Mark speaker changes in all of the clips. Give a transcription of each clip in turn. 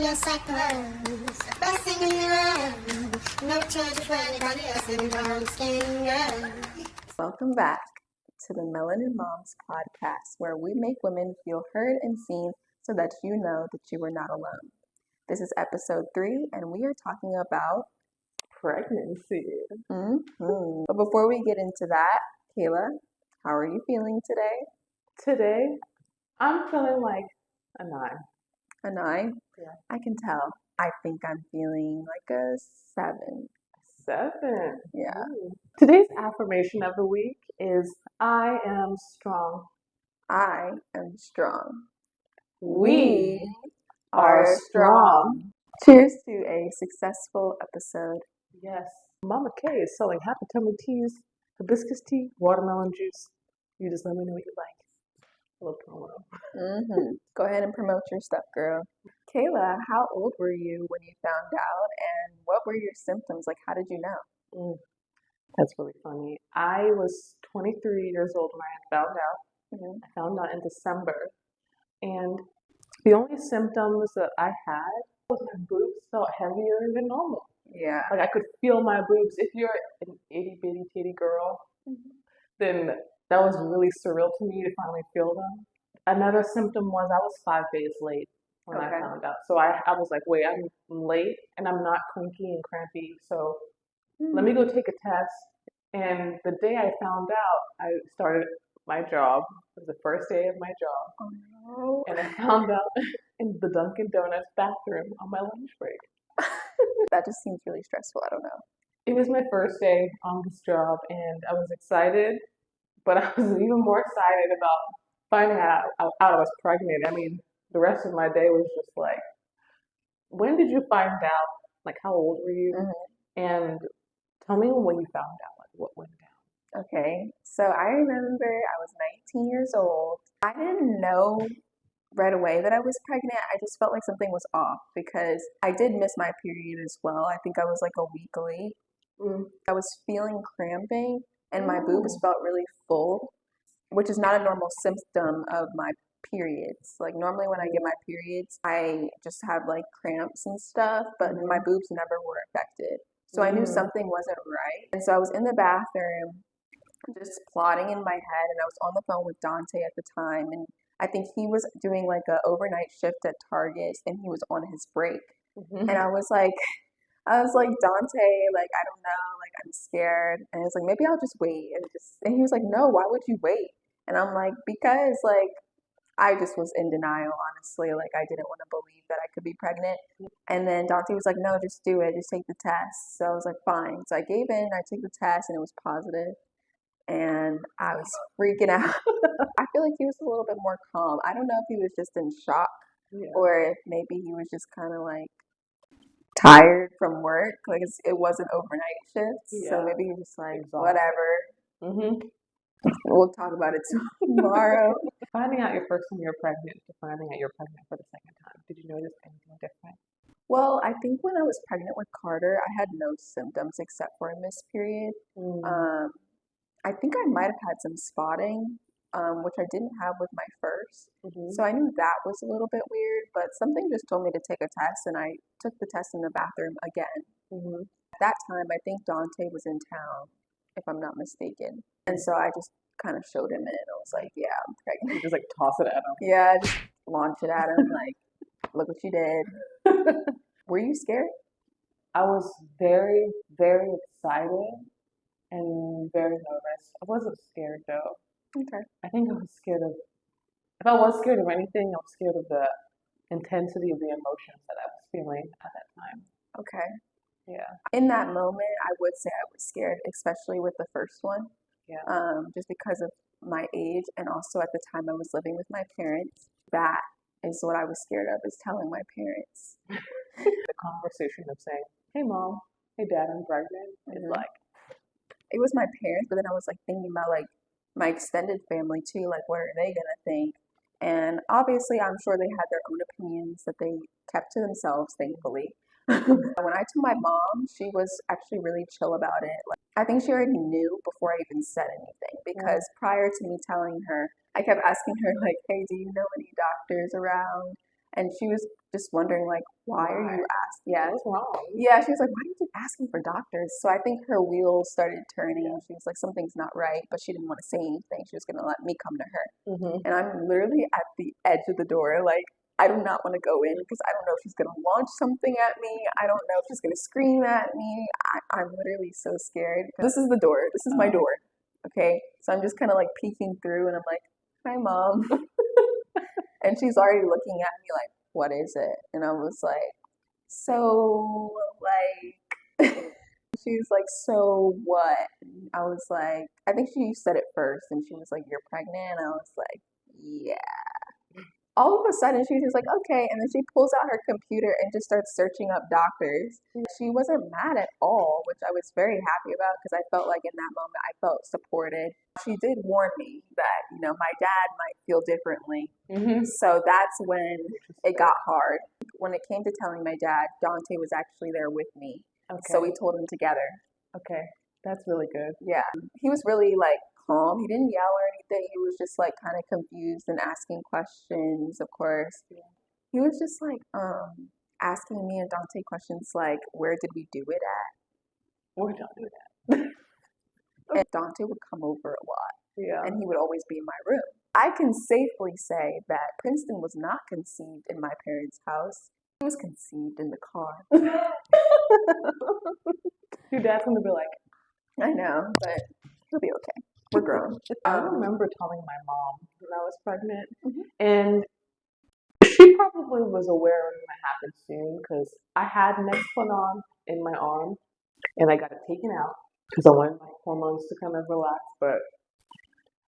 Speaker 1: yes, I pose. Best thing in the world. No charge for anybody else in brown skin girl.
Speaker 2: Welcome back to the Melanin Moms podcast, where we make women feel heard and seen so that you know that you are not alone. This is episode 3, and we are talking about
Speaker 3: pregnancy.
Speaker 2: But before we get into that, Kayla, how are you feeling today?
Speaker 3: Today, I'm feeling like a 9.
Speaker 2: A 9?
Speaker 3: Yeah.
Speaker 2: I can tell. I think I'm feeling like a 7.
Speaker 3: 7.
Speaker 2: Yeah.
Speaker 3: Ooh. Today's affirmation of the week is I am strong.
Speaker 2: I am strong.
Speaker 3: We are strong.
Speaker 2: Cheers to a successful episode.
Speaker 3: Yes. Mama K is selling happy tummy teas, hibiscus tea, watermelon juice. You just let me know what you like. A little promo.
Speaker 2: Go ahead and promote your stuff, girl. Kayla, how old were you when you found out, and what were your symptoms? Like, how did you know?
Speaker 3: That's really funny. I was 23 years old when I had found out. I found out in December. And the only symptoms that I had was my boobs felt heavier than normal.
Speaker 2: Yeah.
Speaker 3: Like I could feel my boobs. If you're an itty bitty titty girl, then that was really surreal to me to finally feel them. Another symptom was I was 5 days late when I found out. So I was like, wait, I'm late and I'm not cranky and crampy. So let me go take a test. And the day I found out, I started my job. It was the first day of my job.
Speaker 2: Oh, no.
Speaker 3: And I found out in the Dunkin' Donuts bathroom on my lunch break.
Speaker 2: That just seems really stressful. I don't know.
Speaker 3: It was my first day on this job, and I was excited, but I was even more excited about finding out I was pregnant. I mean, the rest of my day was just like, when did you find out? Like, how old were you? And tell me when you found out, like, what went down.
Speaker 2: Okay, so I remember I was 19 years old. I didn't know right away that I was pregnant. I just felt like something was off because I did miss my period as well. I think I was like a week late. I was feeling cramping and my boobs felt really full, which is not a normal symptom of my periods. Like normally when I get my periods, I just have like cramps and stuff, but my boobs never were affected. So I knew something wasn't right. And so I was in the bathroom just plotting in my head, and I was on the phone with Dante at the time, and I think he was doing like an overnight shift at Target, and he was on his break. And I was like, Dante, like, I don't know, like, I'm scared. And it's like, maybe I'll just wait. And he was like, no, why would you wait? And I'm like, because, like, I just was in denial, honestly. Like, I didn't want to believe that I could be pregnant. And then Dante was like, no, just do it. Just take the test. So I was like, fine. So I gave in, I took the test, and it was positive. And I was freaking out. I feel like he was a little bit more calm. I don't know if he was just in shock or if maybe he was just kind of like tired from work. Like it wasn't overnight shifts. So maybe he was just like, whatever. We'll talk about it tomorrow.
Speaker 3: Finding out your first time you're pregnant to finding out you're pregnant for the second time, did you notice anything different?
Speaker 2: Well, I think when I was pregnant with Carter, I had no symptoms except for a missed period. I think I might have had some spotting, which I didn't have with my first. So I knew that was a little bit weird, but something just told me to take a test, and I took the test in the bathroom again. At that time, I think Dante was in town, if I'm not mistaken. And so I just kind of showed him it, and I was like, yeah, I'm pregnant.
Speaker 3: You just like toss it at him.
Speaker 2: Yeah, just launch it at him, like, look what you did. Were you scared?
Speaker 3: I was very, very excited and very nervous. I wasn't scared though.
Speaker 2: Okay.
Speaker 3: I think I was scared of, if I was scared of anything, I was scared of the intensity of the emotions that I was feeling at that time.
Speaker 2: Okay.
Speaker 3: Yeah.
Speaker 2: In that moment, I would say I was scared, especially with the first one.
Speaker 3: Yeah.
Speaker 2: Just because of my age, and also at the time I was living with my parents. That is what I was scared of, is telling my parents.
Speaker 3: The conversation of saying, hey mom, hey dad, I'm pregnant, is like,
Speaker 2: it was my parents, but then I was like thinking about like my extended family too, like what are they gonna think? And obviously I'm sure they had their own opinions that they kept to themselves, thankfully. When I told my mom, she was actually really chill about it. Like, I think she already knew before I even said anything, because prior to me telling her, I kept asking her like, hey, do you know any doctors around? And she was just wondering, like, why are you asking? Yeah.
Speaker 3: What's wrong?
Speaker 2: Yeah, she was like, why are you keep asking for doctors? So I think her wheels started turning. She was like, something's not right, but she didn't want to say anything. She was going to let me come to her. And I'm literally at the edge of the door, like, I do not want to go in because I don't know if she's going to launch something at me. I don't know if she's going to scream at me. I'm literally so scared. This is the door. This is my door. Okay. So I'm just kind of like peeking through and I'm like, hi, Mom. And she's already looking at me like, what is it? And I was like, so, like, she was like, so what? And I was like, I think she said it first and she was like, you're pregnant? And I was like, yeah. All of a sudden, she was just like, okay. And then she pulls out her computer and just starts searching up doctors. She wasn't mad at all, which I was very happy about because I felt like in that moment, I felt supported. She did warn me that, you know, my dad might feel differently. So that's when it got hard. When it came to telling my dad, Dante was actually there with me. So we told him together.
Speaker 3: Okay. That's really good.
Speaker 2: Yeah. He was really like calm. He didn't yell or anything. He was just like kind of confused and asking questions, of course. He was just like asking me and Dante questions like, where did we do it at?
Speaker 3: Where did y'all do that?
Speaker 2: And Dante would come over a lot.
Speaker 3: Yeah.
Speaker 2: And he would always be in my room. I can safely say that Princeton was not conceived in my parents' house. He was conceived in the car.
Speaker 3: Your dad's gonna be like,
Speaker 2: I know, but he'll be okay. We're grown.
Speaker 3: I remember telling my mom when I was pregnant, and she probably was aware it was gonna happen soon because I had Nexplanon in my arm, and I got it taken out because I wanted my hormones to kind of relax. But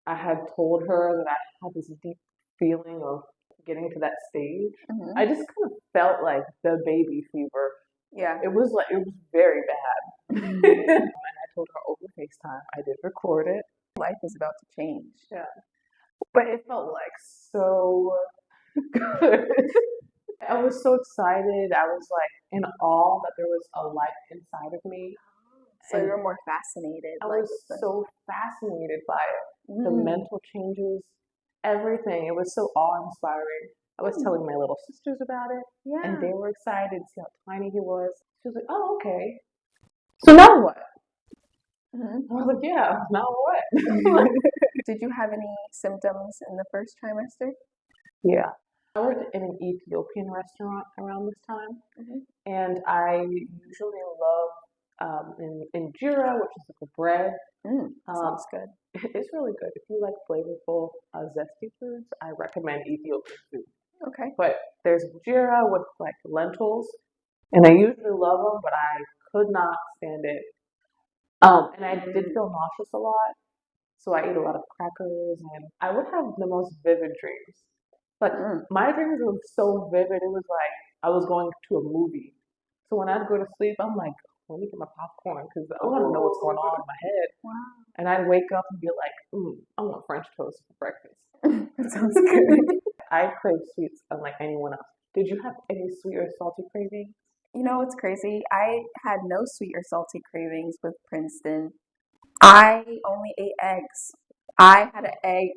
Speaker 3: I had told her that I had this deep feeling of getting to that stage. I just kind of felt like the baby fever.
Speaker 2: Yeah.
Speaker 3: It was very bad. And I told her over FaceTime. I did record it.
Speaker 2: Life is about to change.
Speaker 3: Yeah. But it felt like so good. I was so excited. I was like in awe that there was a life inside of me.
Speaker 2: So you were more fascinated.
Speaker 3: I was so fascinated by it. The mental changes, everything. It was so awe-inspiring. I was telling my little sisters about it, and they were excited to see how tiny he was. She was like, oh, okay. So now what? I was like, yeah, now what?
Speaker 2: Did you have any symptoms in the first trimester?
Speaker 3: Yeah. I worked in an Ethiopian restaurant around this time, and I usually love injera, which is like a bread.
Speaker 2: Sounds good.
Speaker 3: It's really good. If you like flavorful, zesty foods, I recommend Ethiopian food.
Speaker 2: Okay.
Speaker 3: But there's injera with like lentils, and I usually love them, but I could not stand it. And I did feel nauseous a lot, so I ate a lot of crackers, and I would have the most vivid dreams. Like my dreams were so vivid, it was like I was going to a movie. So when I'd go to sleep, I'm like, let me get my popcorn because I want to know what's going on in my head.
Speaker 2: Wow.
Speaker 3: And I'd wake up and be like, I want French toast for breakfast.
Speaker 2: That sounds good.
Speaker 3: I crave sweets unlike anyone else. Did you have any sweet or salty cravings?
Speaker 2: You know what's crazy? I had no sweet or salty cravings with Princeton. I only ate eggs. I had an egg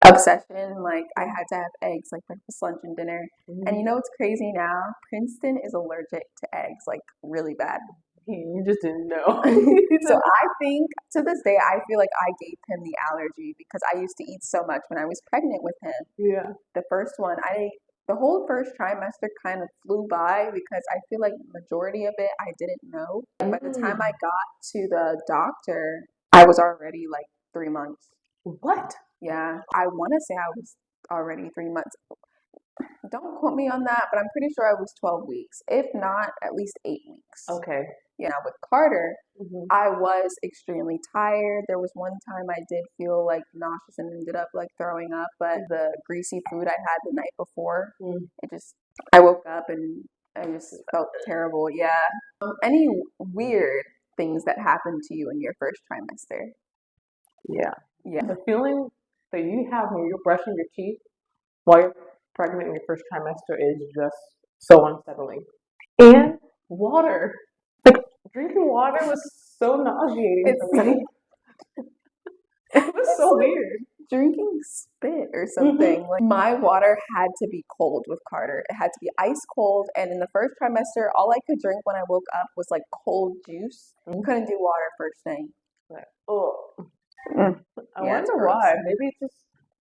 Speaker 2: obsession. Like, I had to have eggs, like breakfast, lunch, and dinner. And you know what's crazy now? Princeton is allergic to eggs, like really bad.
Speaker 3: You just didn't know.
Speaker 2: So I think to this day, I feel like I gave him the allergy because I used to eat so much when I was pregnant with him.
Speaker 3: Yeah.
Speaker 2: The first one, the whole first trimester kind of flew by because I feel like the majority of it I didn't know. And by the time I got to the doctor, I was already like 3 months.
Speaker 3: What?
Speaker 2: Yeah. I want to say I was already 3 months. Don't quote me on that, but I'm pretty sure I was 12 weeks. If not, at least 8 weeks.
Speaker 3: Okay.
Speaker 2: Yeah, with Carter, I was extremely tired. There was one time I did feel like nauseous and ended up like throwing up, but the greasy food I had the night before, I woke up and I just felt terrible. Yeah. Any weird things that happened to you in your first trimester?
Speaker 3: Yeah.
Speaker 2: Yeah.
Speaker 3: The feeling that you have when you're brushing your teeth while you're pregnant in your first trimester is just so unsettling. And water. Like, drinking water was so nauseating for me. It was so weird.
Speaker 2: drinking spit or something. Like my water had to be cold with Carter. It had to be ice cold. And in the first trimester, all I could drink when I woke up was like cold juice. Couldn't do water first thing.
Speaker 3: Like, oh, I
Speaker 2: Yeah, it's
Speaker 3: wonder
Speaker 2: gross.
Speaker 3: why. Maybe it's just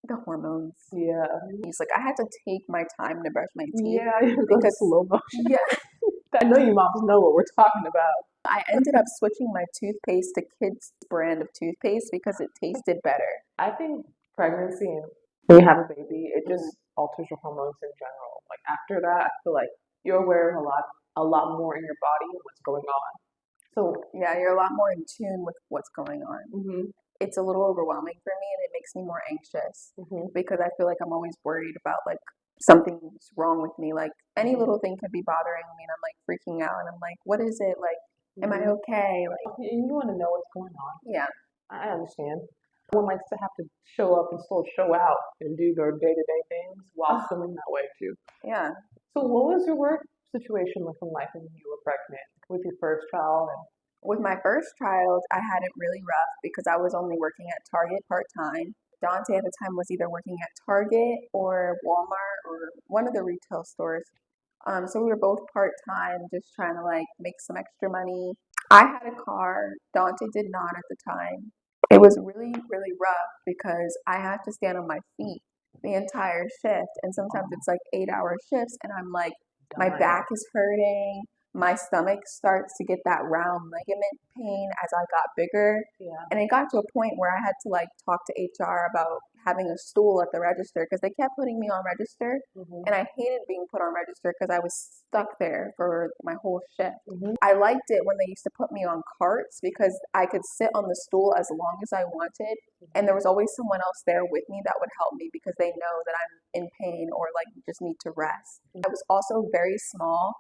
Speaker 2: The hormones.
Speaker 3: yeah.
Speaker 2: He's like, I had to take my time to brush my teeth.
Speaker 3: Yeah, you go
Speaker 2: because
Speaker 3: slow motion.
Speaker 2: yeah,
Speaker 3: I know you moms know what we're talking about.
Speaker 2: I ended up switching my toothpaste to Kids brand of toothpaste because it tasted better.
Speaker 3: I think pregnancy and when you have a baby, it just alters your hormones in general. Like after that, I feel like you're aware of a lot more in your body and what's going on. So
Speaker 2: Yeah, you're a lot more in tune with what's going on. It's a little overwhelming for me and it makes me more anxious because I feel like I'm always worried about like something's wrong with me. Like any little thing could be bothering me and I'm like freaking out and I'm like, what is it? Like, am I okay? Like,
Speaker 3: and you want to know what's going on.
Speaker 2: yeah.
Speaker 3: I understand. One likes to have to show up and still show out and do their day-to-day things while feeling that way too.
Speaker 2: Yeah.
Speaker 3: So what was your work situation looking like when you were pregnant with your first child? And
Speaker 2: With my first child, I had it really rough because I was only working at Target part-time. Dante at the time was either working at Target or Walmart or one of the retail stores. So we were both part-time, just trying to like make some extra money. I had a car. Dante did not at the time. It was really, really rough because I have to stand on my feet the entire shift. And sometimes it's like 8-hour shifts and I'm like, my back is hurting. My stomach starts to get that round ligament pain as I got bigger.
Speaker 3: yeah.
Speaker 2: And it got to a point where I had to like talk to HR about having a stool at the register because they kept putting me on register. And I hated being put on register because I was stuck there for my whole shift. I liked it when they used to put me on carts because I could sit on the stool as long as I wanted. And there was always someone else there with me that would help me because they know that I'm in pain or like just need to rest. I was also very small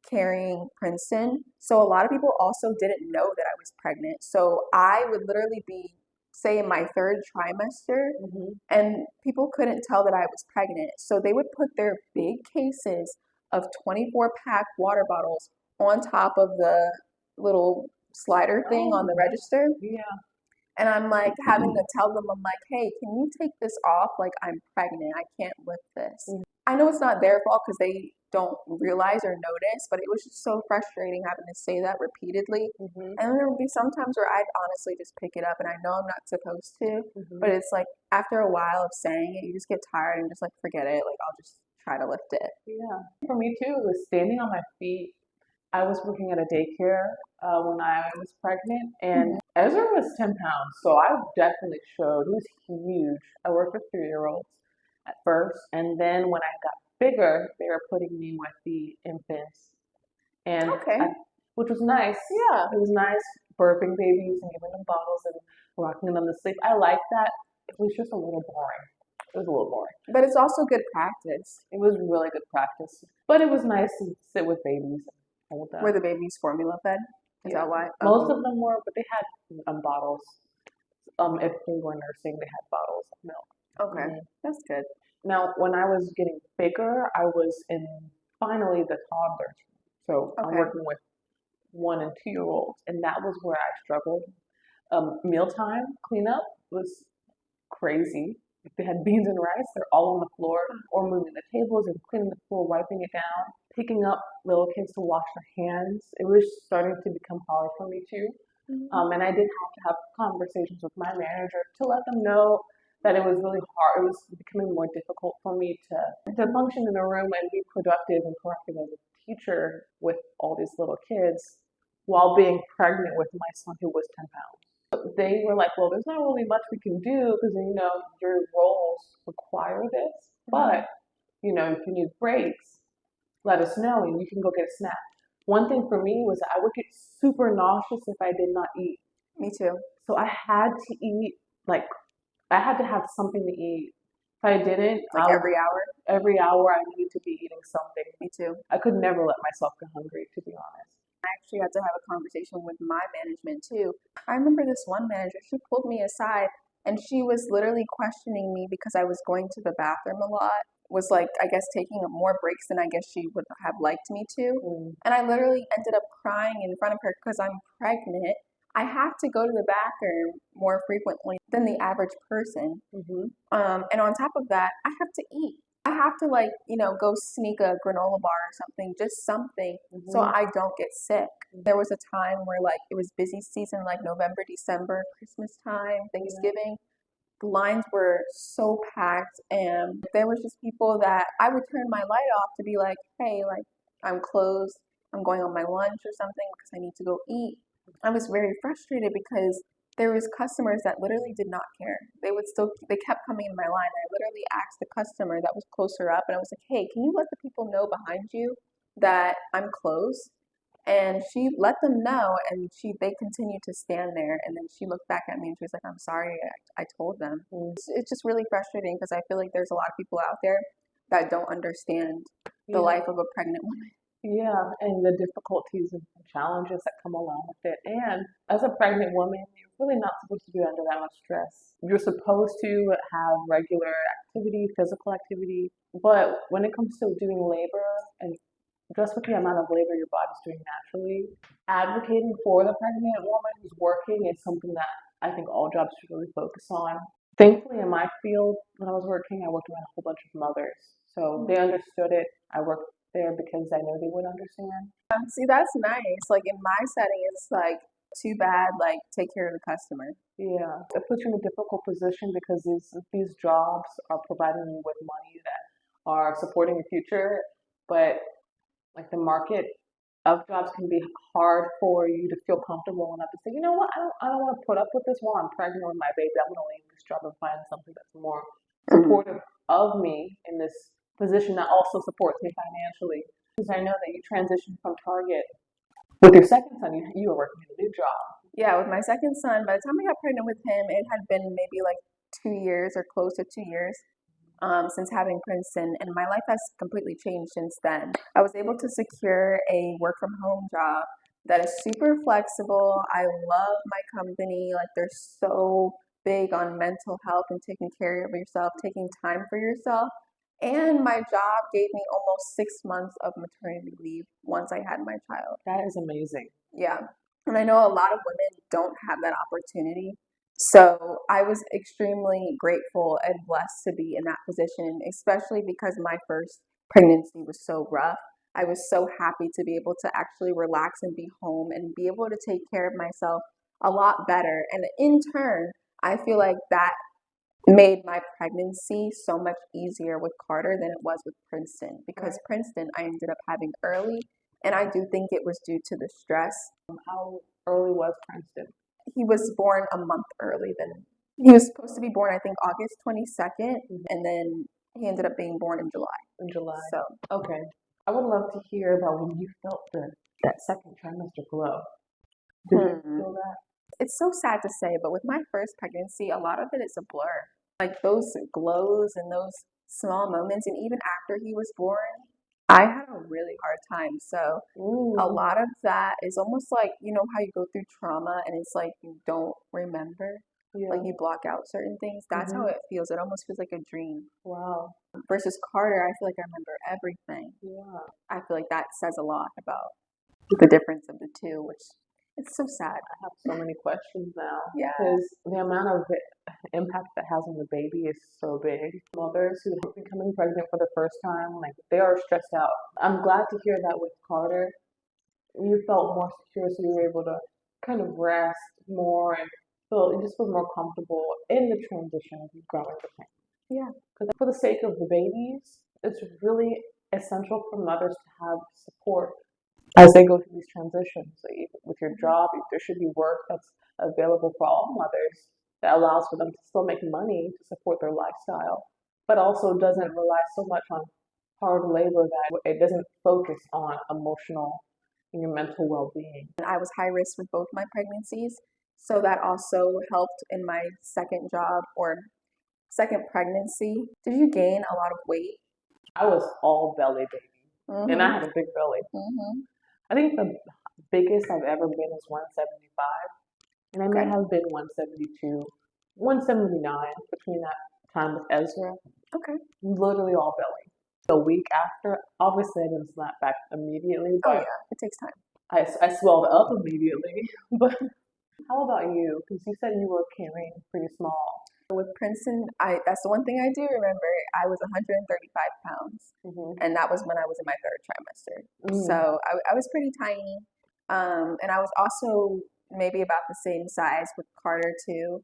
Speaker 2: carrying Princeton. So a lot of people also didn't know that I was pregnant. So I would literally be, say, in my third trimester, and people couldn't tell that I was pregnant. So they would put their big cases of 24-pack water bottles on top of the little slider thing on the register.
Speaker 3: Yeah.
Speaker 2: And I'm like having to tell them, I'm like, hey, can you take this off? Like, I'm pregnant. I can't lift this. I know it's not their fault because they don't realize or notice, but it was just so frustrating having to say that repeatedly. And then there would be some times where I'd honestly just pick it up, and I know I'm not supposed to, but it's like after a while of saying it, you just get tired and just like forget it. Like, I'll just try to lift it.
Speaker 3: Yeah. For me too, it was standing on my feet. I was working at a daycare when I was pregnant, and Ezra was 10 pounds, so I definitely showed. He was huge. I worked with 3-year-olds at first, and then when I got bigger, they were putting me with the infants, and which was nice.
Speaker 2: Yeah.
Speaker 3: It was nice birthing babies and giving them bottles and rocking them to sleep. I liked that. It was just a little boring. It was a little boring.
Speaker 2: But it's also good practice.
Speaker 3: It was really good practice, but it was nice to sit with babies.
Speaker 2: Were the babies formula fed? Is that why?
Speaker 3: Most of them were, but they had bottles. If they were nursing, they had bottles of milk.
Speaker 2: Okay, that's good.
Speaker 3: Now, when I was getting bigger, I was in finally the toddlers. So I'm working with 1 and 2-year-olds, and that was where I struggled. Mealtime cleanup was crazy. If they had beans and rice, they're all on the floor, or moving the tables and cleaning the floor, wiping it down, picking up little kids to wash their hands. It was starting to become hard for me too. And I did have to have conversations with my manager to let them know that it was really hard. It was becoming more difficult for me to function in a room and be productive and proactive as a teacher with all these little kids while being pregnant with my son who was 10 pounds. They were like, well, there's not really much we can do because, your roles require this. But, if you need breaks, let us know and you can go get a snack. One thing for me was I would get super nauseous if I did not eat.
Speaker 2: Me too.
Speaker 3: So I had to eat, I had to have something to eat. If I didn't,
Speaker 2: every hour?
Speaker 3: Every hour I needed to be eating something.
Speaker 2: Me too.
Speaker 3: I could never let myself get hungry, to be honest.
Speaker 2: I actually had to have a conversation with my management too. I remember this one manager, she pulled me aside and she was literally questioning me because I was going to the bathroom a lot, was like, I guess, taking more breaks than I guess she would have liked me to. And I literally ended up crying in front of her because I'm pregnant. I have to go to the bathroom more frequently than the average person.
Speaker 3: Mm-hmm.
Speaker 2: And on top of that, I have to eat. I have to like, go sneak a granola bar or something, just something, so
Speaker 3: Mm-hmm.
Speaker 2: I don't get sick. There was a time where like it was busy season, like November, December, Christmas time, Thanksgiving. The lines were so packed, and there was just people that I would turn my light off to be like, hey, like I'm closed, I'm going on my lunch or something because I need to go eat. I was very frustrated because there was customers that literally did not care. They kept coming in my line. I literally asked the customer that was closer up, and I was like, hey, can you let the people know behind you that I'm closed? And she let them know, and they continued to stand there. And then she looked back at me and she was like, I'm sorry, I told them. It's just really frustrating because I feel like there's a lot of people out there that don't understand the
Speaker 3: Yeah.
Speaker 2: life of a pregnant woman.
Speaker 3: Yeah, and the difficulties and challenges that come along with it. And as a pregnant woman, you're really not supposed to be under that much stress. You're supposed to have regular activity, physical activity, but when it comes to doing labor and just with the amount of labor your body's doing naturally, advocating for the pregnant woman who's working is something that I think all jobs should really focus on. Thankfully, in my field, when I was working, I worked around a whole bunch of mothers. So they understood it. I worked there because I know they would understand.
Speaker 2: See, that's nice. Like in my setting, it's like too bad. Like take care of the customer.
Speaker 3: Yeah, it puts you in a difficult position because these jobs are providing you with money that are supporting your future, but like the market of jobs can be hard for you to feel comfortable enough to say, you know what, I don't want to put up with this while I'm pregnant with my baby. I'm going to leave this job and find something that's more supportive of me in this position that also supports me financially. Because I know that you transitioned from Target with your second son, you were working in a new job.
Speaker 2: Yeah, with my second son, by the time I got pregnant with him, it had been maybe like 2 years or close to 2 years since having Princeton, and my life has completely changed since then. I was able to secure a work from home job that is super flexible. I love my company. Like they're so big on mental health and taking care of yourself, taking time for yourself. And my job gave me almost 6 months of maternity leave once I had my child.
Speaker 3: That is amazing.
Speaker 2: Yeah. And I know a lot of women don't have that opportunity. So I was extremely grateful and blessed to be in that position, especially because my first pregnancy was so rough. I was so happy to be able to actually relax and be home and be able to take care of myself a lot better. And in turn, I feel like that made my pregnancy so much easier with Carter than it was with Princeton, because Princeton I ended up having early, and I do think it was due to the stress.
Speaker 3: How early was Princeton?
Speaker 2: He was born a month early than he was supposed to be born, I think August 22nd, and then he ended up being born in July.
Speaker 3: In July.
Speaker 2: So,
Speaker 3: Okay. I would love to hear about when you felt that second trimester glow. Did you feel that?
Speaker 2: it's so sad to say, but with my first pregnancy, a lot of it is a blur. Like those glows and those small moments, and even after he was born, I had a really hard time. So a lot of that is almost like, how you go through trauma and it's like you don't remember, like you block out certain things. That's how it feels. It almost feels like a dream.
Speaker 3: Wow.
Speaker 2: Versus Carter, I feel like I remember everything.
Speaker 3: Yeah.
Speaker 2: I feel like that says a lot about the difference of the two, which it's so sad.
Speaker 3: I have so many questions now.
Speaker 2: Yeah.
Speaker 3: Because the amount of impact that has on the baby is so big. Mothers who are becoming pregnant for the first time, like they are stressed out. I'm glad to hear that with Carter, you felt more secure, so you were able to kind of rest more and feel more comfortable in the transition of growing the family.
Speaker 2: Yeah.
Speaker 3: Because for the sake of the babies, it's really essential for mothers to have support as they go through these transitions. So even with your job, there should be work that's available for all mothers that allows for them to still make money to support their lifestyle, but also doesn't rely so much on hard labor that it doesn't focus on emotional and your mental well-being.
Speaker 2: I was high risk with both my pregnancies, so that also helped in my second job or second pregnancy. Did you gain a lot of weight?
Speaker 3: I was all belly baby, and I had a big belly. I think the biggest I've ever been is 175, and I may have been 172, 179 between that time with Ezra.
Speaker 2: Okay.
Speaker 3: Literally all belly. The week after, obviously I didn't snap back immediately, but
Speaker 2: it takes time.
Speaker 3: I swelled up immediately. But How about you? Because you said you were carrying pretty small.
Speaker 2: With Princeton, that's the one thing I do remember. I was 135 pounds,
Speaker 3: Mm-hmm.
Speaker 2: and that was when I was in my third trimester.
Speaker 3: Mm.
Speaker 2: So I was pretty tiny, and I was also maybe about the same size with Carter too.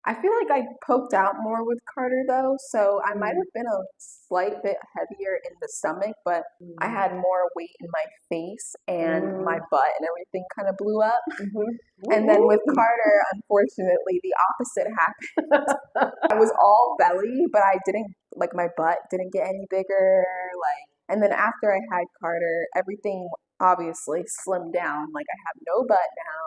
Speaker 2: I feel like I poked out more with Carter though, so I might
Speaker 3: Mm.
Speaker 2: have been a slight bit heavier in the stomach, but I
Speaker 3: Mm.
Speaker 2: had more weight in my face and my
Speaker 3: Mm.
Speaker 2: butt and everything kind of blew up.
Speaker 3: Mm-hmm.
Speaker 2: And then with
Speaker 3: Ooh.
Speaker 2: Carter, unfortunately, the opposite happened. I was all belly, but I didn't like my butt didn't get any bigger. Like, and then after I had Carter, everything obviously slimmed down. Like, I have no butt now.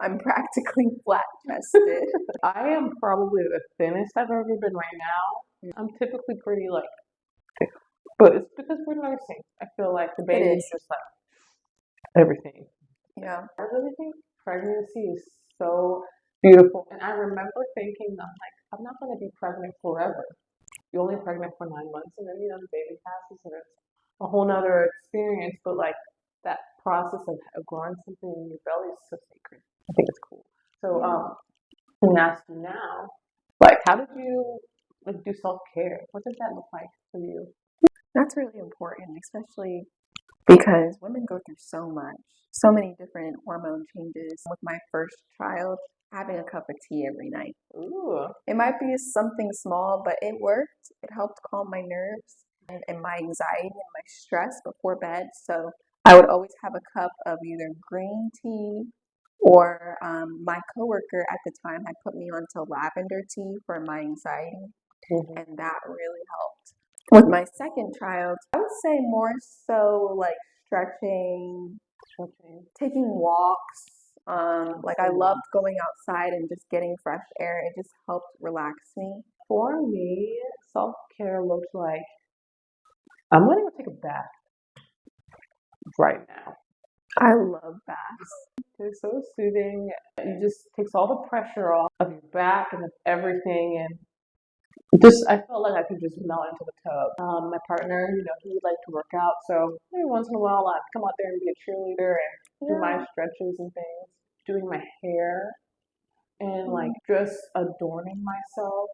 Speaker 2: I'm practically flat chested.
Speaker 3: I am probably the thinnest I've ever been right now. I'm typically pretty like thick, but it's because we're nursing. I feel like the
Speaker 2: It
Speaker 3: baby is
Speaker 2: is,
Speaker 3: just like everything.
Speaker 2: yeah.
Speaker 3: I really think pregnancy is so beautiful, and I remember thinking, I'm like, I'm not going to be pregnant forever. You're only pregnant for 9 months, and then the baby passes, and it's a whole nother experience. But like that process of growing something in your belly is so sacred. I think it's cool. So I'm gonna ask you now, like, how did you like do self care? What does that look like for you?
Speaker 2: That's really important, especially because women go through so much, so many different hormone changes. With my first child, having a cup of tea every night.
Speaker 3: Ooh.
Speaker 2: It might be something small, but it worked. It helped calm my nerves and my anxiety and my stress before bed. So I would always have a cup of either green tea or my coworker at the time had put me onto lavender tea for my anxiety,
Speaker 3: Mhm.
Speaker 2: and that really helped. With my second child, I would say more so like stretching,
Speaker 3: Stretching.
Speaker 2: taking walks. Like I
Speaker 3: So
Speaker 2: loved going outside and just getting fresh air. It just helped relax me.
Speaker 3: for me, self care looks like I'm gonna go take a bath right now.
Speaker 2: I love baths.
Speaker 3: It's so soothing. It just takes all the pressure off of your back and of everything, and just I felt like I could just melt into the tub. My partner, he would like to work out, so every once in a while I'd come out there and be a cheerleader and do my
Speaker 2: Yeah.
Speaker 3: stretches and things, doing my hair and like
Speaker 2: Mhm.
Speaker 3: just adorning myself,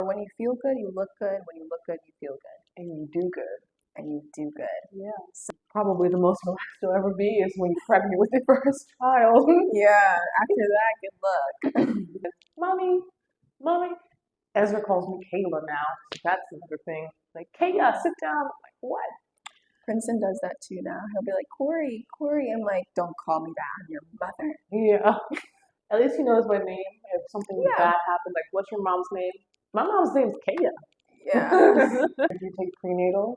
Speaker 2: When you feel good, you look good. When you look good, you feel good.
Speaker 3: and you do good.
Speaker 2: And you do good.
Speaker 3: Yeah. Probably the most relaxed you'll ever be is when you're pregnant with your first child.
Speaker 2: Yeah, after that, good luck.
Speaker 3: Mommy, mommy. Ezra calls me Kayla now. So that's another thing. Like, Kayla, sit down. I'm like, what?
Speaker 2: Princeton does that too now. He'll be like, Corey, Corey. I'm like, don't call me that. I'm your mother.
Speaker 3: Yeah. At least he knows my name. If something
Speaker 2: Yeah.
Speaker 3: bad happened, like, what's your mom's name? My mom's name's Kayla.
Speaker 2: Yeah.
Speaker 3: Did you take prenatals?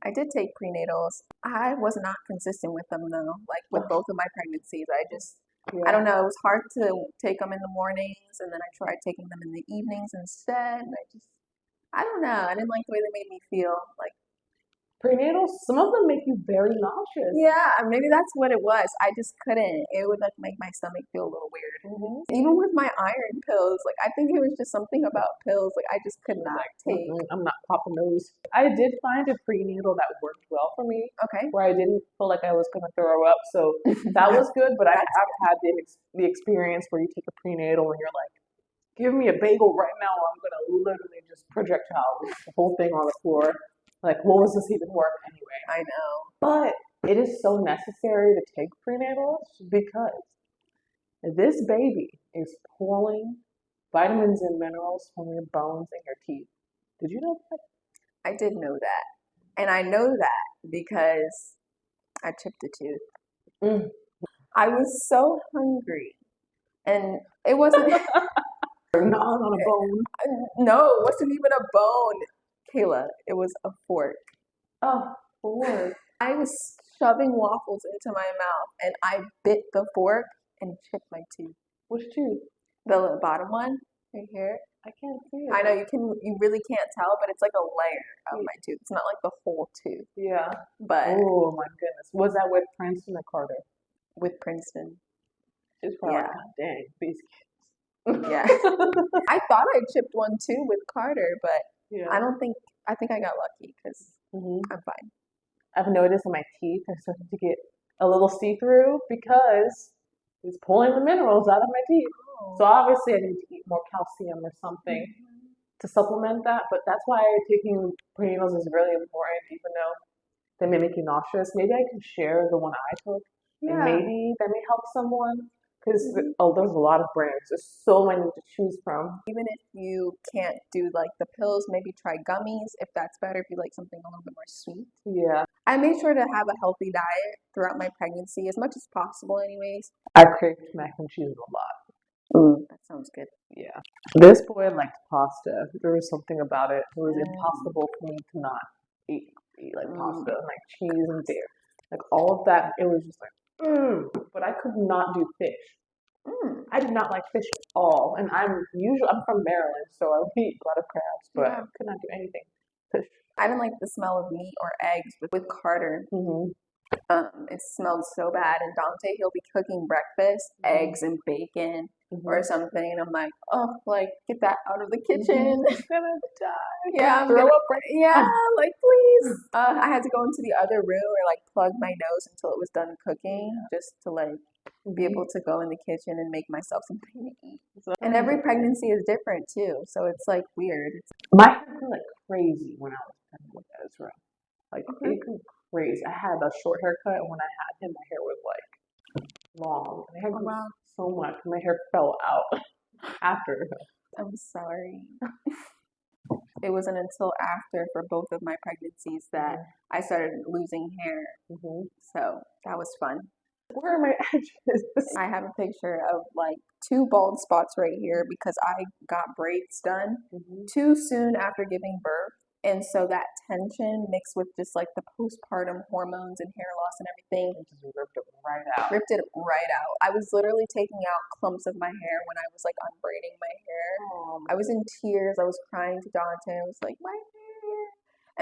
Speaker 2: I did take prenatals. I was not consistent with them though. Like with
Speaker 3: Oh,
Speaker 2: both of my pregnancies, I
Speaker 3: yeah.
Speaker 2: don't know, it was hard to take them in the mornings and then I tried taking them in the evenings instead. And I don't know. I didn't like the way they made me feel. Like,
Speaker 3: Prenatals, some of them make you very nauseous.
Speaker 2: yeah, maybe that's what it was. I just couldn't. It would like make my stomach feel a little weird.
Speaker 3: Mm-hmm.
Speaker 2: Even with my iron pills, like I think it was just something about pills. Like I just could
Speaker 3: She was
Speaker 2: not
Speaker 3: like,
Speaker 2: take.
Speaker 3: I'm not popping those. I did find a prenatal that worked well for me,
Speaker 2: Okay.
Speaker 3: where I didn't feel like I was going to throw up. So that was good. But I
Speaker 2: That's
Speaker 3: have had the experience where you take a prenatal and you're like, give me a bagel right now, or I'm going to literally just projectile the whole thing on the floor. Like, what was this even worth anyway?
Speaker 2: I know.
Speaker 3: But it is so necessary to take prenatals because this baby is pulling vitamins and minerals from your bones and your teeth. Did you know that?
Speaker 2: I did know that. And I know that because I chipped a tooth.
Speaker 3: Mm.
Speaker 2: I was so hungry. And it wasn't,
Speaker 3: Not on a bone.
Speaker 2: no, it wasn't even a bone, Kayla. It was a fork.
Speaker 3: Oh, Lord.
Speaker 2: I was shoving waffles into my mouth and I bit the fork and chipped my tooth.
Speaker 3: Which tooth?
Speaker 2: The bottom one, right here.
Speaker 3: I can't see
Speaker 2: I know
Speaker 3: it.
Speaker 2: you really can't tell, but it's like a layer of my tooth. It's not like the whole tooth.
Speaker 3: Yeah.
Speaker 2: But
Speaker 3: Oh, my goodness. Was that with Princeton or Carter?
Speaker 2: with Princeton,
Speaker 3: She's probably like,
Speaker 2: yeah.
Speaker 3: God dang, these
Speaker 2: Yeah.
Speaker 3: kids.
Speaker 2: I thought I chipped one too with Carter, but
Speaker 3: Yeah.
Speaker 2: I think I got lucky because
Speaker 3: Hmm.
Speaker 2: I'm fine.
Speaker 3: I've noticed in my teeth are starting to get a little see-through because He's pulling the minerals out of my teeth. So
Speaker 2: Oh.
Speaker 3: obviously I need to eat more calcium or something to supplement that. But that's why taking prenatals is really important, even though they may make you nauseous. Maybe I can share the one I took, and
Speaker 2: Yeah.
Speaker 3: maybe that may help someone. Because
Speaker 2: Mhm.
Speaker 3: there's a lot of brands. There's so many to choose from.
Speaker 2: Even if you can't do like the pills, maybe try gummies if that's better, if you like something a little bit more sweet.
Speaker 3: Yeah,
Speaker 2: I made sure to have a healthy diet throughout my pregnancy as much as possible, anyways.
Speaker 3: I craved mac and cheese a lot.
Speaker 2: Ooh, that sounds good.
Speaker 3: Yeah. This boy liked pasta. There was something about it. It was
Speaker 2: Mm,
Speaker 3: impossible for me to not eat like
Speaker 2: mm,
Speaker 3: pasta and like cheese and dairy. Like all of that, it was just like, But I could not do fish.
Speaker 2: mm.
Speaker 3: I did not like fish at all. And I'm from Maryland, so I would eat a lot of crabs, but I
Speaker 2: Yeah.
Speaker 3: could not do anything. Fish.
Speaker 2: I didn't like the smell of meat or eggs with Carter.
Speaker 3: Mm-hmm.
Speaker 2: It smelled so bad. And Dante, he'll be cooking breakfast, eggs and bacon or something, and I'm like, oh, like get that out of the kitchen.
Speaker 3: I'm gonna die.
Speaker 2: Yeah,
Speaker 3: Throw up right
Speaker 2: yeah,
Speaker 3: now.
Speaker 2: like please. I had to go into the other room or like plug my nose until it was done cooking, just to like be able to go in the kitchen and make myself something to eat. And every pregnancy is different too, so it's like weird.
Speaker 3: My hair grew like crazy when I was pregnant with Ezra. Like
Speaker 2: Okay.
Speaker 3: it grew crazy. I had a short haircut, and when I had him, my hair was like long. My hair
Speaker 2: Oh
Speaker 3: grew
Speaker 2: wow,
Speaker 3: so much. My hair fell out after.
Speaker 2: I'm sorry. It wasn't until after for both of my pregnancies that I started losing hair,
Speaker 3: Mm-hmm.
Speaker 2: so that was fun.
Speaker 3: Where are my edges?
Speaker 2: I have a picture of like 2 bald spots right here because I got braids done
Speaker 3: Mm-hmm.
Speaker 2: too soon after giving birth. And so that tension mixed with just like the postpartum hormones and hair loss and everything
Speaker 3: It just ripped it right out.
Speaker 2: ripped it right out. I was literally taking out clumps of my hair when I was like unbraiding my hair. I was in tears. I was crying to Dante. I was like, my hair.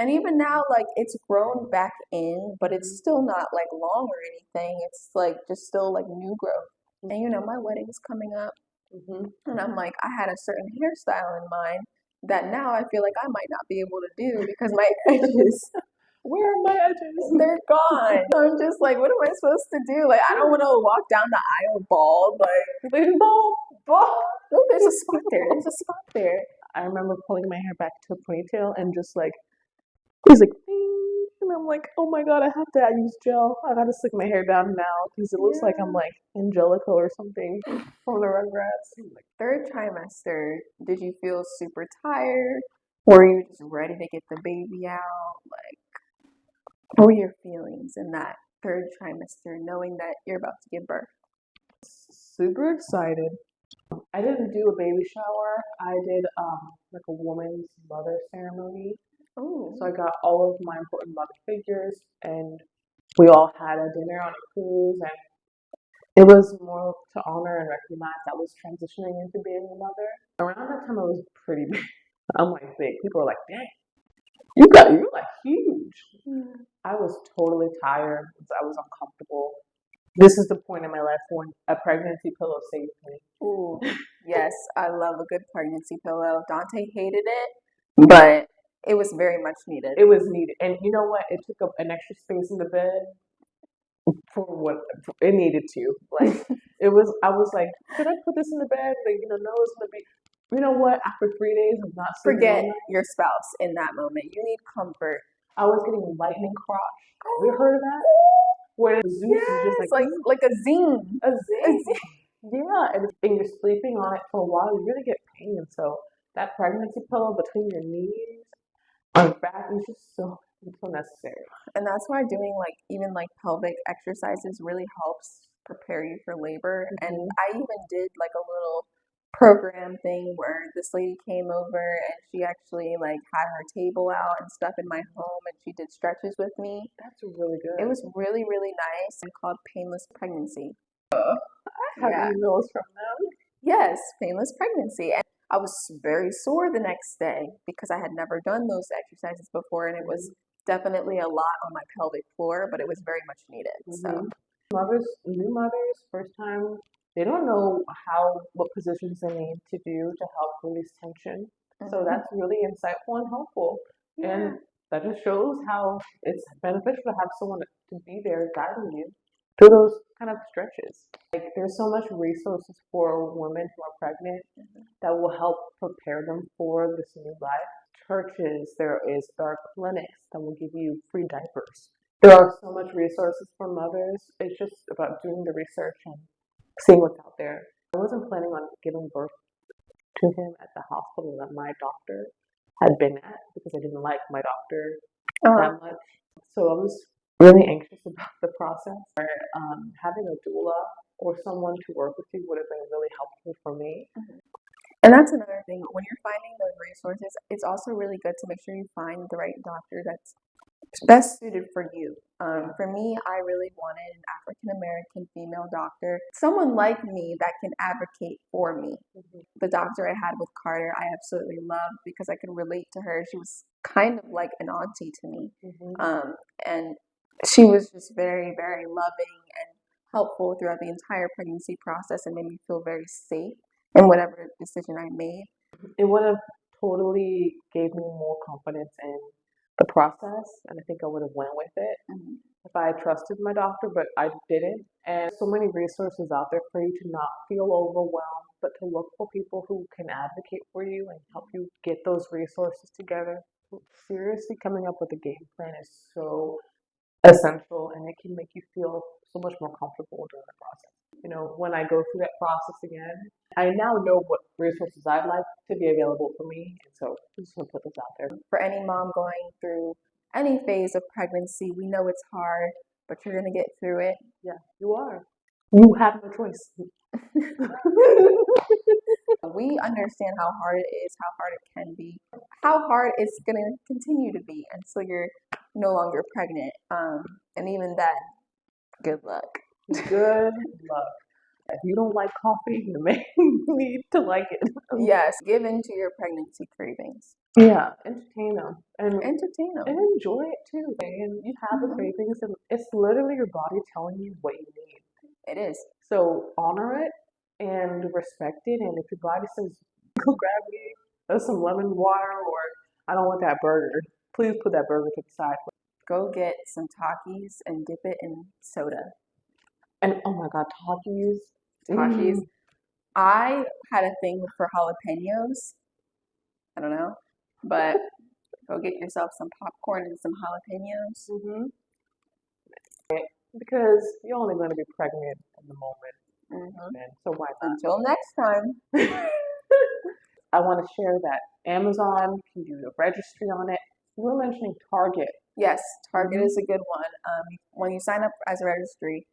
Speaker 2: And even now, like it's grown back in, but it's still not like long or anything. It's like just still like new growth. And you know, my wedding's coming up,
Speaker 3: Mm-hmm.
Speaker 2: and I'm like, I had a certain hairstyle in mind that now I feel like I might not be able to do because my edges,
Speaker 3: Where are my edges?
Speaker 2: they're gone. I'm just like, what am I supposed to do? Like, I don't want to walk down the aisle bald. Like,
Speaker 3: Bald.
Speaker 2: oh, there's a spot there. There's a spot there.
Speaker 3: I remember pulling my hair back to a ponytail and just like he's like, "Ding," and I'm like, oh my god, I have to use gel. I gotta slick my hair down now because it looks like I'm
Speaker 2: Yeah.
Speaker 3: like Angelica or something from the Rugrats. Like,
Speaker 2: Third trimester, did you feel super tired? Or were you just ready to get the baby out? Like, what were your feelings in that third trimester, knowing that you're about to give birth?
Speaker 3: super excited. I didn't do a baby shower. I did like a woman's mother ceremony.
Speaker 2: Oh,
Speaker 3: So I got all of my important mother figures, and we all had a dinner on a cruise, and it was more to honor and recognize that I was transitioning into being a mother. Around that time, I was pretty big. I'm like big. People are like, dang, you're like huge. I was totally tired. I was uncomfortable. This is the point in my life when a pregnancy pillow saved me.
Speaker 2: ooh, yes, I love a good pregnancy pillow. Dante hated it, but it was very much needed.
Speaker 3: It was needed, and you know what? It took up an extra space in the bed for what it needed to. Like it was, I was like, should I put this in the bed? Like, no, it's gonna be. You know what? After 3 days of not sleeping
Speaker 2: Forget
Speaker 3: all night,
Speaker 2: your spouse in that moment. You need comfort.
Speaker 3: I was getting lightning crotch. Have you heard of that? Where Zeus is just
Speaker 2: Yes, like a zing.
Speaker 3: a
Speaker 2: A
Speaker 3: zing.
Speaker 2: zing.
Speaker 3: Yeah, and you're sleeping on it for a while, you really get pain. So that pregnancy pillow between your knees on your back is just so necessary.
Speaker 2: And that's why doing like even like pelvic exercises really helps prepare you for labor. And I even did like a little program thing where this lady came over and she actually like had her table out and stuff in my home and she did stretches with me.
Speaker 3: That's really good.
Speaker 2: It was really, really nice and called Painless Pregnancy.
Speaker 3: I have
Speaker 2: Yeah.
Speaker 3: emails from them.
Speaker 2: Yes, painless pregnancy. And I was very sore the next day because I had never done those exercises before and it was definitely a lot on my pelvic floor, but it was very much needed. So
Speaker 3: New mothers, first time, they don't know what positions they need to do to help release tension. So that's really insightful and helpful.
Speaker 2: yeah.
Speaker 3: And that just shows how it's beneficial to have someone to be there guiding you. through those kind of stretches. Like there's so much resources for women who are pregnant that will help prepare them for this new life. Churches, there are clinics that will give you free diapers. There are so much resources for mothers. It's just about doing the research and seeing what's out there. I wasn't planning on giving birth to him at the hospital that my doctor had been at because I didn't like my doctor that much. So I was really anxious about the process. Having a doula or someone to work with you would have been really helpful for me.
Speaker 2: And that's another thing. When you're finding those resources, it's also really good to make sure you find the right doctor that's best suited for you. For me, I really wanted an African American female doctor, someone like me that can advocate for me. The doctor I had with Carter, I absolutely loved because I could relate to her. She was kind of like an auntie to me. And she was just very, very loving and helpful throughout the entire pregnancy process and made me feel very safe in whatever decision I made.
Speaker 3: It would have totally gave me more confidence in the process, and I think I would have went with it if I had trusted my doctor, but I didn't. And so many resources out there for you to not feel overwhelmed, but to look for people who can advocate for you and help you get those resources together. Seriously, coming up with a game plan is so essential, and it can make you feel so much more comfortable during the process. You know, when I go through that process again, I now know what resources I'd like to be available for me, and so I'm just gonna put this out there.
Speaker 2: For any mom going through any phase of pregnancy, we know it's hard, but you're gonna get through it.
Speaker 3: Yeah, you are. You have no choice.
Speaker 2: We understand how hard it is, how hard it can be, how hard it's gonna continue to be until you're no longer pregnant. And even then, good luck.
Speaker 3: Good luck. If you don't like coffee, you may need to like it.
Speaker 2: Yes, give in to your pregnancy cravings.
Speaker 3: Yeah, entertain them and
Speaker 2: Entertain them.
Speaker 3: and enjoy it too. And you have the cravings, and it's literally your body telling you what you need.
Speaker 2: It is.
Speaker 3: So honor it and respect it. And if your body says, "Go grab me some lemon water," or "I don't want that burger," please put that burger to the side.
Speaker 2: Go get some Takis and dip it in soda.
Speaker 3: And oh my God, Takis.
Speaker 2: Takis. I had a thing for jalapenos. I don't know, but go get yourself some popcorn and some jalapenos.
Speaker 3: Because you're only going to be pregnant in the moment. And so why not?
Speaker 2: Until next time.
Speaker 3: I want to share that Amazon can do a registry on it. You were mentioning Target.
Speaker 2: Yes, Target is a good one. When you sign up as a registry,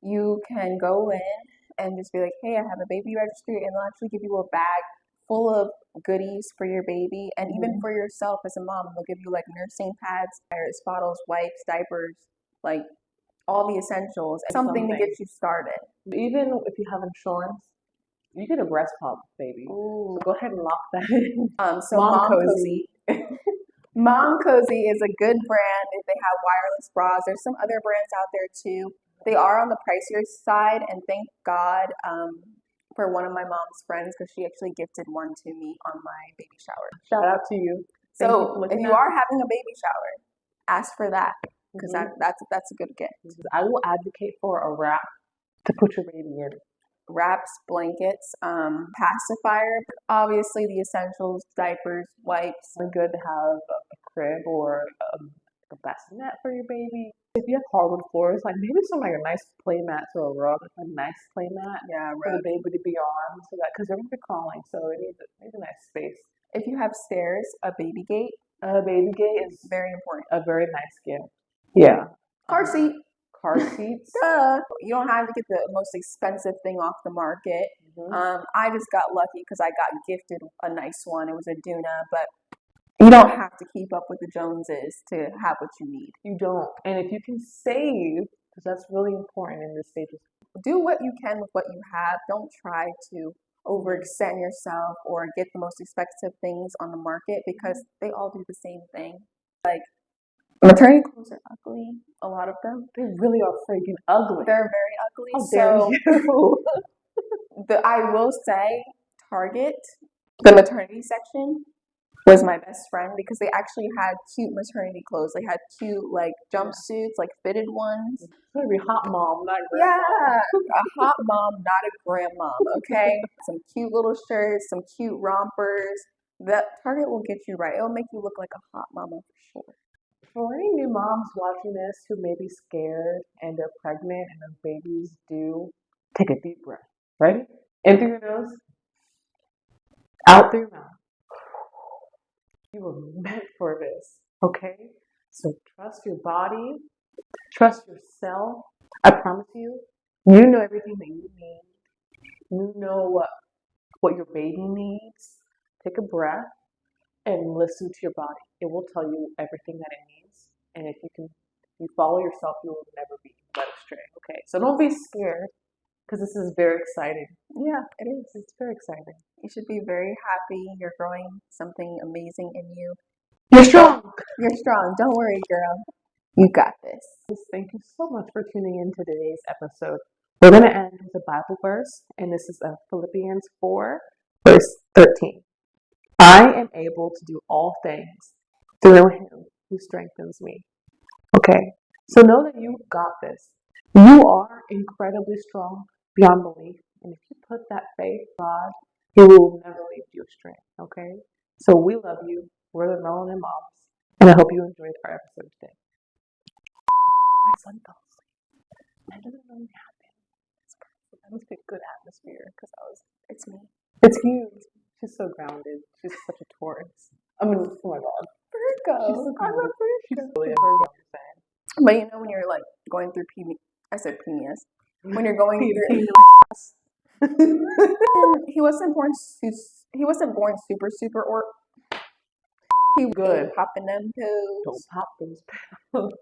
Speaker 2: you can go in and just be like, hey, I have a baby registry, and they'll actually give you a bag full of goodies for your baby, and even for yourself as a mom. They'll give you like nursing pads, bottles, wipes, diapers, like all the essentials, something to get you started.
Speaker 3: Even if you have insurance, you get a breast pump, baby. So go ahead and lock that in.
Speaker 2: So Mom Cozy. Mom Cozy is a good brand. They have wireless bras. There's some other brands out there too. They are on the pricier side, and thank God for one of my mom's friends because she actually gifted one to me on my baby shower.
Speaker 3: Shout out to you.
Speaker 2: So if you are having a baby shower, ask for that because that's a good gift.
Speaker 3: I will advocate for a wrap to put your baby in.
Speaker 2: Wraps, blankets, pacifier, obviously the essentials, diapers, wipes.
Speaker 3: It's good to have a crib or a bassinet for your baby. If you have hardwood floors, like maybe some like a nice play mat or a rug, a nice play mat for the baby to be on, so that because they're gonna be crawling, so it needs a nice space.
Speaker 2: If you have stairs, a baby gate.
Speaker 3: A baby gate is
Speaker 2: very important.
Speaker 3: A very nice gift. Yeah.
Speaker 2: Car seat.
Speaker 3: Car seats.
Speaker 2: You don't have to get the most expensive thing off the market. I just got lucky because I got gifted a nice one. It was a Duna, but you don't have to keep up with the Joneses to have what you need.
Speaker 3: You don't. And if you can save, because that's really important in this stage,
Speaker 2: do what you can with what you have. Don't try to overextend yourself or get the most expensive things on the market because they all do the same thing. Like, maternity clothes are ugly, a lot of them.
Speaker 3: They really are freaking ugly.
Speaker 2: They're very ugly.
Speaker 3: How dare you?
Speaker 2: I will say, Target, the maternity section, was my best friend because they actually had cute maternity clothes. They had cute like jumpsuits, like fitted ones.
Speaker 3: It's gonna be hot mom, not
Speaker 2: Yeah,
Speaker 3: grandma.
Speaker 2: a hot mom, not a grandmom, okay? Some cute little shirts, some cute rompers. That Target will get you right. It'll make you look like a hot mama for sure.
Speaker 3: For any new moms watching this who may be scared and they're pregnant and their babies due, take a deep breath. Ready? In through your nose, out through your mouth. You were meant for this, okay? So trust your body, trust yourself. I promise you, you know everything that you need. You know what your baby needs. Take a breath and listen to your body. It will tell you everything that it needs. And if you follow yourself, you will never be led astray. Okay, so don't be scared because this is very exciting.
Speaker 2: Yeah, it is.
Speaker 3: It's very exciting.
Speaker 2: You should be very happy. You're growing something amazing in you.
Speaker 3: You're strong.
Speaker 2: You're strong. Don't worry, girl. You got this.
Speaker 3: Thank you so much for tuning in to today's episode. We're going to end with a Bible verse, and this is Philippians 4, verse 13. I am able to do all things through him who strengthens me. Okay, so know that you've got this. You are incredibly strong beyond belief. And if you put that faith in God, he will never leave you astray. Okay, so we love you. We're the Melanin Moms. And I hope you enjoyed our episode today. My son fell asleep. That doesn't really happen. It's perfect. That must be a good atmosphere because it's me. It's you. She's so grounded. She's such a Taurus. I mean, oh my God.
Speaker 2: Virgo.
Speaker 3: She's so
Speaker 2: I'm a
Speaker 3: grounded. She's
Speaker 2: Virgo.
Speaker 3: really understand.
Speaker 2: But you know when you're like going through I said PMS. When you're going through he wasn't born super or he
Speaker 3: Good.
Speaker 2: popping them pills.
Speaker 3: Don't pop those pills.